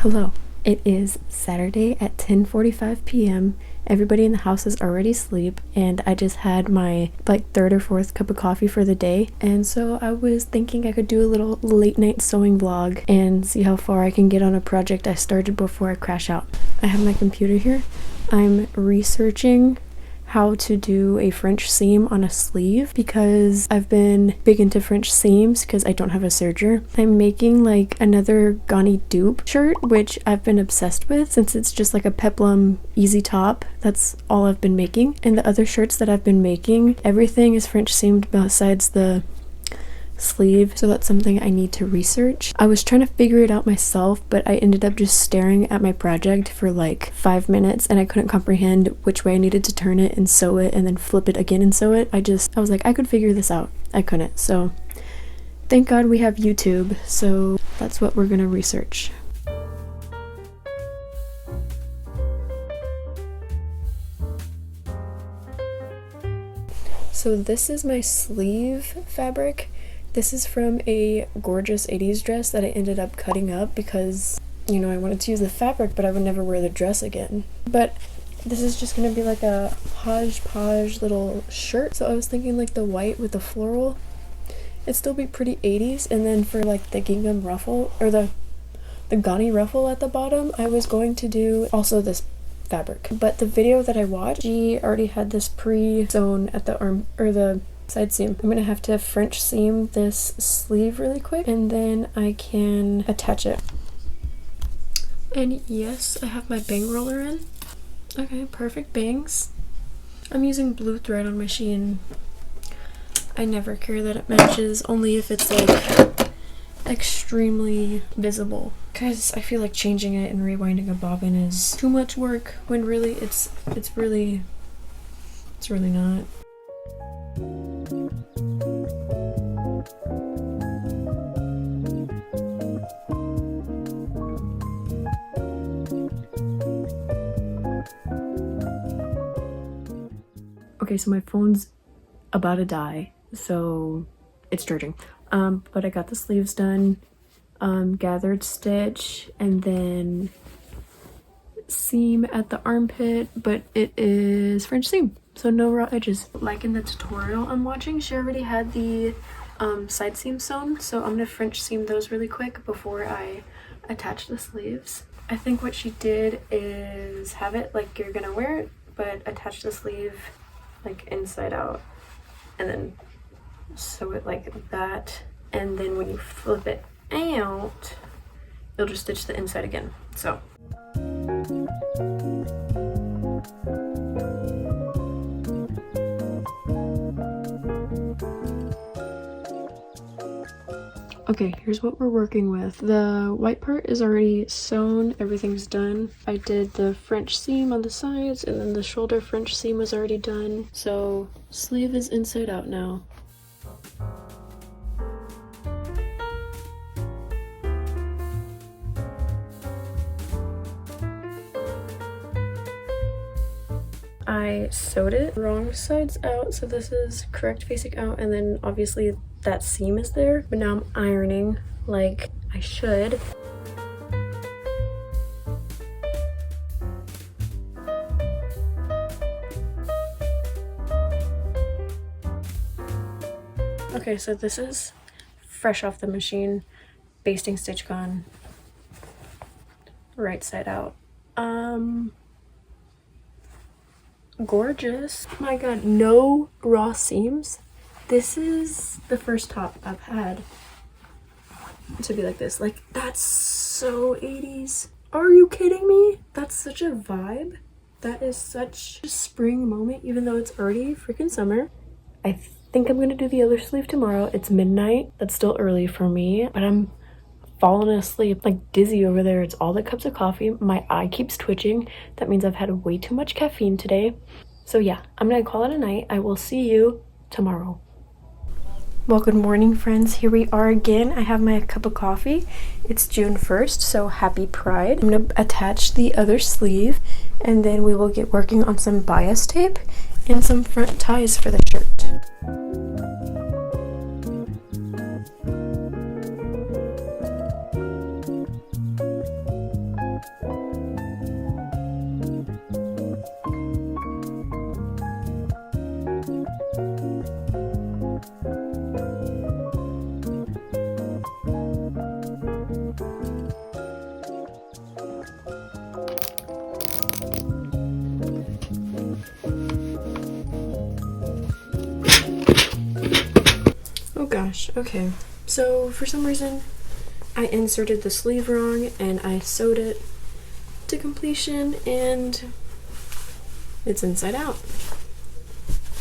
Hello. It is Saturday at 10:45 p.m. Everybody in the house is already asleep, and I just had my third or fourth cup of coffee for the day. And so I was thinking I could do a little late night sewing vlog and see how far I can get on a project I started before I crash out. I have my computer here. I'm researching how to do a French seam on a sleeve because I've been big into French seams because I don't have a serger. I'm making another GANNI dupe shirt, which I've been obsessed with since it's just like a peplum easy top. That's all I've been making. And the other shirts that I've been making, everything is French seamed besides the sleeve, so that's something I need to research. I was trying to figure it out myself, but I ended up just staring at my project for 5 minutes and I couldn't comprehend which way I needed to turn it and sew it and then flip it again and sew it. I was like, I could figure this out. I couldn't. So thank God we have YouTube, so that's what we're gonna research. So this is my sleeve fabric. This is from a gorgeous 80s dress that I ended up cutting up because, I wanted to use the fabric, but I would never wear the dress again. But this is just gonna be like a hodgepodge little shirt. So I was thinking the white with the floral, it'd still be pretty 80s. And then for the gingham ruffle, or the GANNI ruffle at the bottom, I was going to do also this fabric. But the video that I watched, she already had this pre-sewn at the arm, or the side seam. I'm gonna have to French seam this sleeve really quick and then I can attach it. And yes, I have my bang roller in. Okay, perfect bangs. I'm using blue thread on my Shein. I never care that it matches, only if it's extremely visible, because I feel like changing it and rewinding a bobbin is too much work when really it's really not. Okay, so my phone's about to die, so it's charging. But I got the sleeves done, gathered stitch, and then seam at the armpit, but it is French seam, so no raw edges. Like in the tutorial I'm watching, she already had the side seam sewn, so I'm gonna French seam those really quick before I attach the sleeves. I think what she did is have it like you're gonna wear it, but attach the sleeve inside out and then sew it like that, and then when you flip it out you'll just stitch the inside again. So okay, here's what we're working with. The white part is already sewn, everything's done. I did the French seam on the sides, and then the shoulder French seam was already done. So sleeve is inside out now. I sewed it wrong sides out, so this is correct facing out, and then obviously that seam is there, but now I'm ironing like I should. Okay, so this is fresh off the machine, basting stitch gone, right side out. Gorgeous. Oh my god, no raw seams. This is the first top I've had to be like this. That's so 80s. Are you kidding me? That's such a vibe. That is such a spring moment, even though it's already freaking summer. I think I'm gonna do the other sleeve tomorrow. It's midnight. That's still early for me, but I'm falling asleep dizzy over there. It's all the cups of coffee. My eye keeps twitching. That means I've had way too much caffeine today. So yeah, I'm gonna call it a night. I will see you tomorrow. Well, good morning, friends. Here we are again. I have my cup of coffee. It's June 1st, so happy Pride. I'm gonna attach the other sleeve, and then we will get working on some bias tape and some front ties for the shirt. gosh, okay. So for some reason, I inserted the sleeve wrong and I sewed it to completion and it's inside out.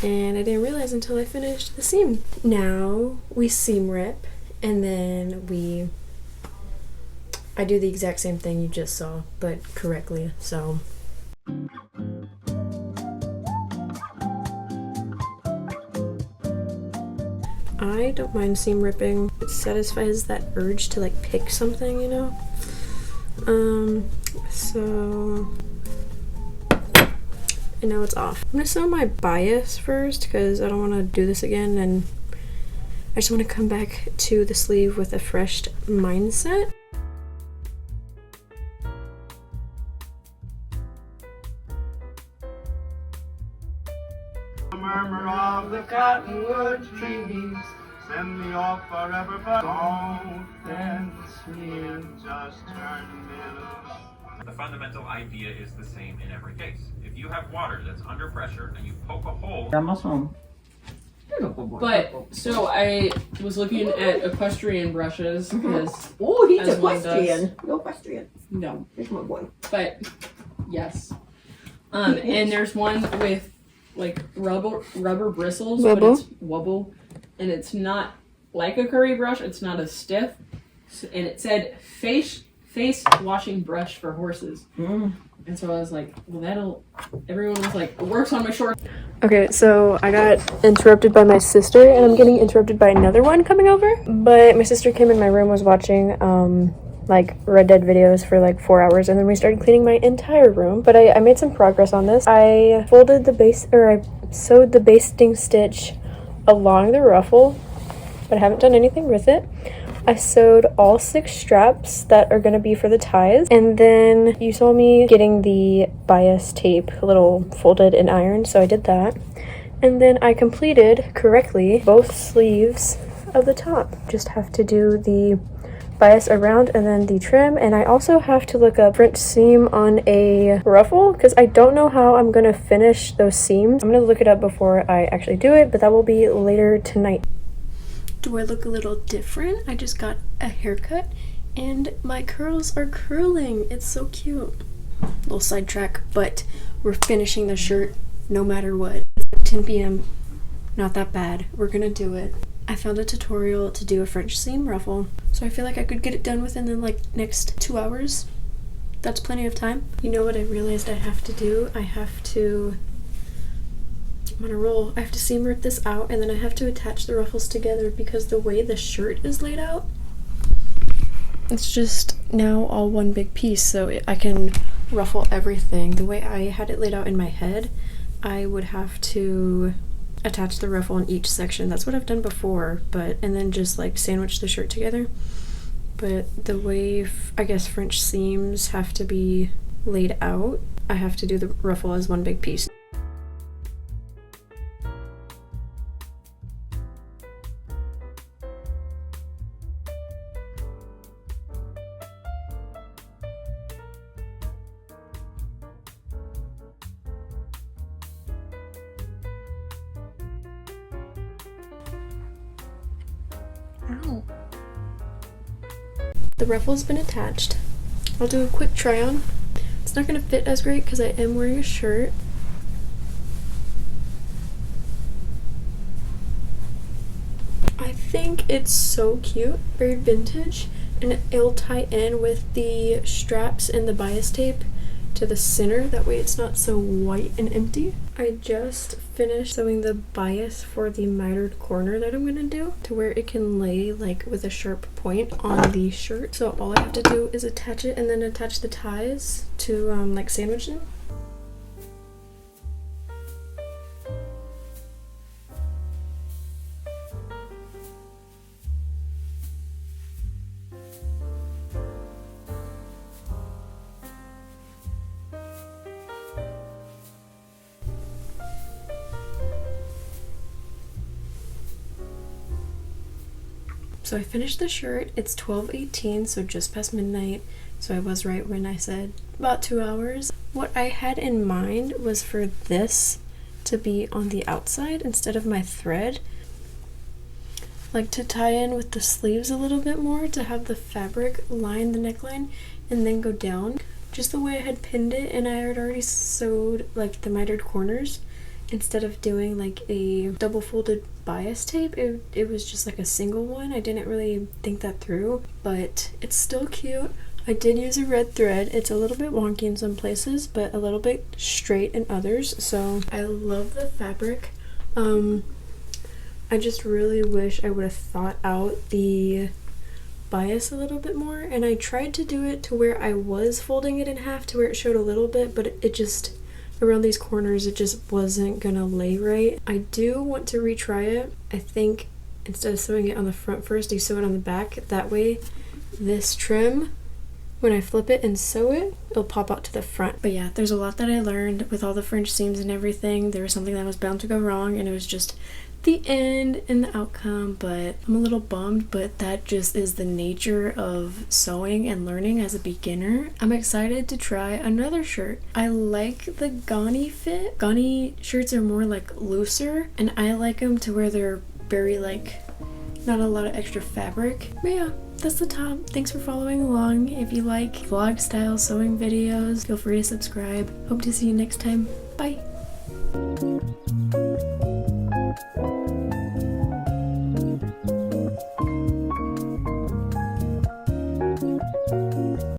And I didn't realize until I finished the seam. Now we seam rip and then I do the exact same thing you just saw, but correctly, so. I don't mind seam ripping. It satisfies that urge to like pick something, you know? So, and now it's off. I'm gonna sew my bias first because I don't want to do this again, and I just want to come back to the sleeve with a fresh mindset. The murmur of the cottonwood trees send me off forever, but don't fence me and just turn me loose. The fundamental idea is the same in every case. If you have water that's under pressure and you poke a hole. But so I was looking at equestrian brushes because Oh, he's as one equestrian. No equestrian. no, Here's my boy. but yes, and there's one with like rubber bristles, but Wubble? it's wubble, and it's not like a curry brush. It's not as stiff, and it said face washing brush for horses. And so I was like, well, everyone was like, it works on my short. Okay, so I got interrupted by my sister and I'm getting interrupted by another one coming over. But my sister came in my room, was watching like Red Dead videos for like 4 hours, and then we started cleaning my entire room. But I made some progress on this. I folded the base, or I sewed the basting stitch along the ruffle, but I haven't done anything with it. I sewed all 6 straps that are going to be for the ties, and then you saw me getting the bias tape a little folded and ironed, so I did that. And then I completed correctly both sleeves of the top. Just have to do the bias around and then the trim, and I also have to look up French seam on a ruffle because I don't know how I'm going to finish those seams. I'm going to look it up before I actually do it, but that will be later tonight. Do I look a little different? I just got a haircut and my curls are curling. It's so cute. Little sidetrack, but we're finishing the shirt no matter what. It's like 10 p.m. Not that bad. We're gonna do it. I found a tutorial to do a French seam ruffle, so I feel like I could get it done within the next 2 hours. That's plenty of time. You know what I realized I have to do? I'm on a roll. I have to seam rip this out, and then I have to attach the ruffles together because the way the shirt is laid out, it's just now all one big piece, so I can ruffle everything. The way I had it laid out in my head, I would have to attach the ruffle in each section. That's what I've done before, and then just like sandwich the shirt together. But the way I guess French seams have to be laid out, I have to do the ruffle as one big piece. Ow. The ruffle's been attached. I'll do a quick try on. It's not going to fit as great because I am wearing a shirt. I think it's so cute, very vintage, and it'll tie in with the straps and the bias tape to the center, that way it's not so white and empty. I just finished sewing the bias for the mitered corner that I'm gonna do to where it can lay like with a sharp point on the shirt. So all I have to do is attach it and then attach the ties to like sandwich them. So I finished the shirt. It's 12:18, so just past midnight. So I was right when I said about 2 hours. What I had in mind was for this to be on the outside instead of my thread. like to tie in with the sleeves a little bit more to have the fabric line the neckline and then go down just the way I had pinned it, and I had already sewed like the mitered corners. Instead of doing like a double folded bias tape, it was just like a single one. I didn't really think that through, but it's still cute. I did use a red thread. It's a little bit wonky in some places, but a little bit straight in others. So I love the fabric. I just really wish I would have thought out the bias a little bit more, and I tried to do it to where I was folding it in half to where it showed a little bit, but it just, around these corners, it just wasn't gonna lay right. I do want to retry it. I think instead of sewing it on the front first, you sew it on the back. That way this trim, when I flip it and sew it, it'll pop out to the front. But yeah, there's a lot that I learned with all the French seams and everything. There was something that was bound to go wrong, and it was just the end and the outcome. But I'm a little bummed, but that just is the nature of sewing and learning as a beginner. I'm excited to try another shirt. I like the GANNI fit. GANNI shirts are more like looser, and I like them to where they're very like not a lot of extra fabric. But yeah, that's the top. Thanks for following along. If you like vlog style sewing videos, feel free to subscribe. Hope to see you next time. Bye.